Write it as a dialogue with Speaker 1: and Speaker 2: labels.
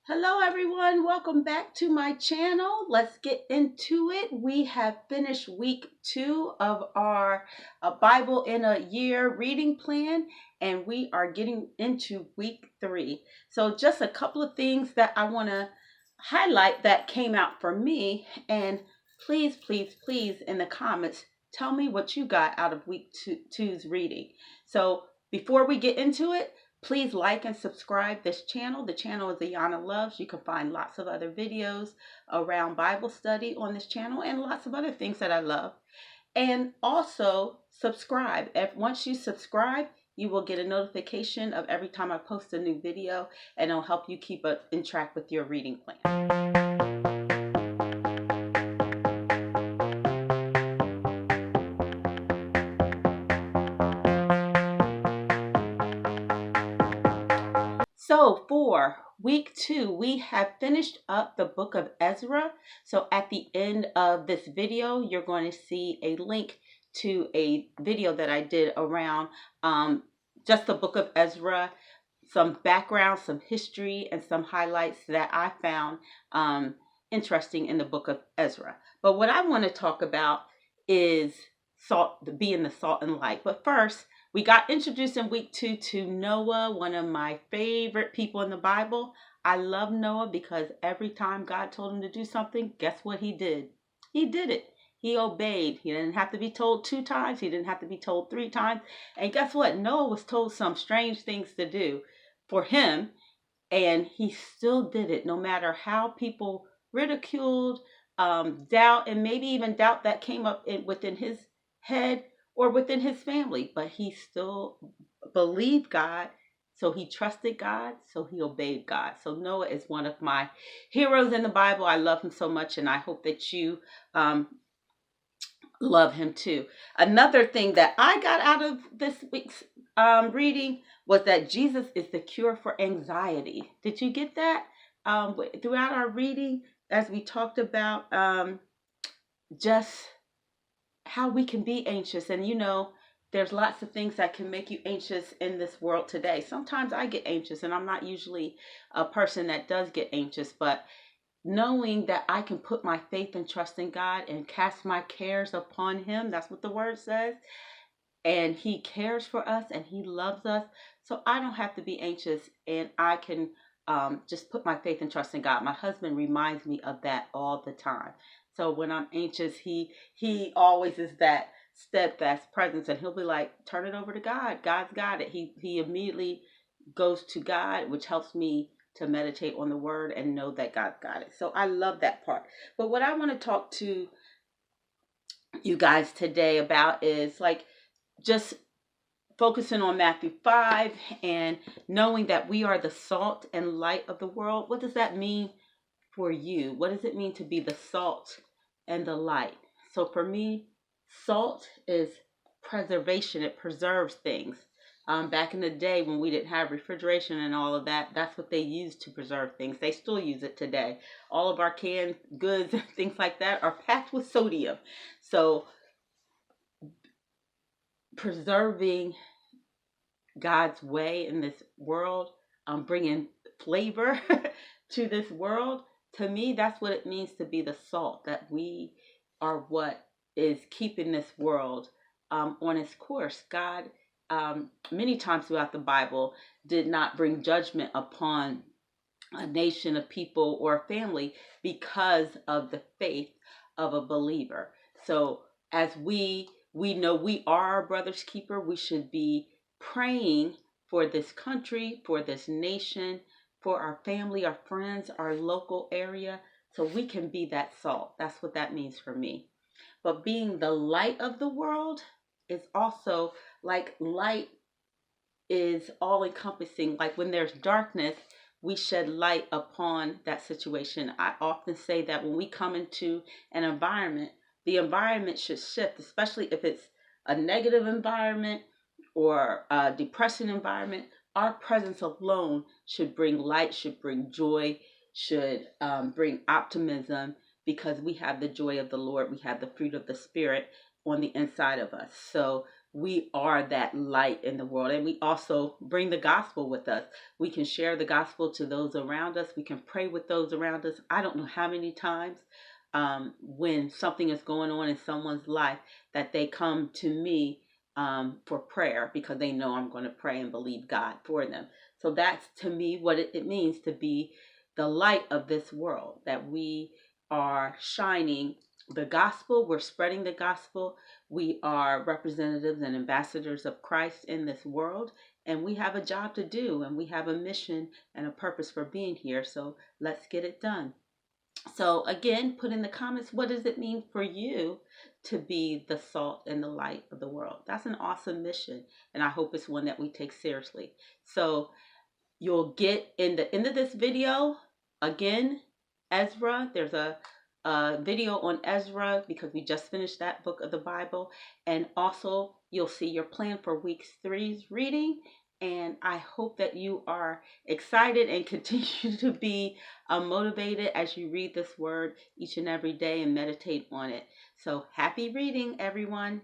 Speaker 1: Hello, everyone. Welcome back to my channel. Let's get into it. We have finished week 2 of our Bible in a Year reading plan, and we are getting into week 3. So, just a couple of things that I want to highlight that came out for me. And please, please, please, in the comments, tell me what you got out of week two's reading. So, before we get into it, please like and subscribe this channel. The channel is Ayana Loves. You can find lots of other videos around Bible study on this channel and lots of other things that I love. And also subscribe. Once you subscribe, you will get a notification of every time I post a new video, and it'll help you keep in track with your reading plan. So for week 2, we have finished up the book of Ezra. So at the end of this video, you're going to see a link to a video that I did around just the book of Ezra, some background, some history, and some highlights that I found interesting in the book of Ezra. But what I want to talk about is being the salt and light. But first, we got introduced in week 2 to Noah, one of my favorite people in the Bible. I love Noah because every time God told him to do something, guess what he did? He did it. He obeyed. He didn't have to be told 2 times. He didn't have to be told 3 times. And guess what? Noah was told some strange things to do for him, and he still did it, no matter how people ridiculed, doubt, and maybe even doubt that came up within his head or within his family. But he still believed God, so he trusted God, so he obeyed God. So Noah is one of my heroes in the Bible. I love him so much, and I hope that you love him too. Another thing that I got out of this week's reading was that Jesus is the cure for anxiety. Did you get that? Throughout our reading, as we talked about just how we can be anxious, and there's lots of things that can make you anxious in this world today. Sometimes I get anxious, and I'm not usually a person that does get anxious, but knowing that I can put my faith and trust in God and cast my cares upon him. That's what the word says. And he cares for us and he loves us. So I don't have to be anxious, and I can just put my faith and trust in God. My husband reminds me of that all the time. So when I'm anxious, he always is that steadfast presence, and he'll be like, turn it over to God. God's got it. He immediately goes to God, which helps me to meditate on the word and know that God's got it. So I love that part. But what I want to talk to you guys today about is like just focusing on Matthew 5 and knowing that we are the salt and light of the world. What does that mean for you? What does it mean to be the salt and the light? So for me, salt is preservation. It preserves things. Back in the day when we didn't have refrigeration and all of that, that's what they used to preserve things. They still use it today. All of our canned goods and things like that are packed with sodium. So preserving God's way in this world, bringing flavor to this world. To me, that's what it means to be the salt, that we are what is keeping this world on its course. God, many times throughout the Bible, did not bring judgment upon a nation, of people, or a family because of the faith of a believer. So as we know we are our brother's keeper, we should be praying for this country, for this nation, for our family, our friends, our local area, so we can be that salt. That's what that means for me. But being the light of the world is also like light is all encompassing. Like when there's darkness, we shed light upon that situation. I often say that when we come into an environment, the environment should shift, especially if it's a negative environment or a depressing environment. Our presence alone should bring light, should bring joy, should bring optimism, because we have the joy of the Lord. We have the fruit of the Spirit on the inside of us. So we are that light in the world. And we also bring the gospel with us. We can share the gospel to those around us. We can pray with those around us. I don't know how many times when something is going on in someone's life that they come to me for prayer because they know I'm going to pray and believe God for them. So that's to me what it means to be the light of this world, that we are shining the gospel, we're spreading the gospel, we are representatives and ambassadors of Christ in this world, and we have a job to do, and we have a mission and a purpose for being here. So let's get it done. So again, put in the comments, what does it mean for you to be the salt and the light of the world? That's an awesome mission, and I hope it's one that we take seriously. So you'll get in the end of this video, again, Ezra. There's a video on Ezra because we just finished that book of the Bible. And also, you'll see your plan for week 3's reading. And I hope that you are excited and continue to be motivated as you read this word each and every day and meditate on it. So happy reading, everyone.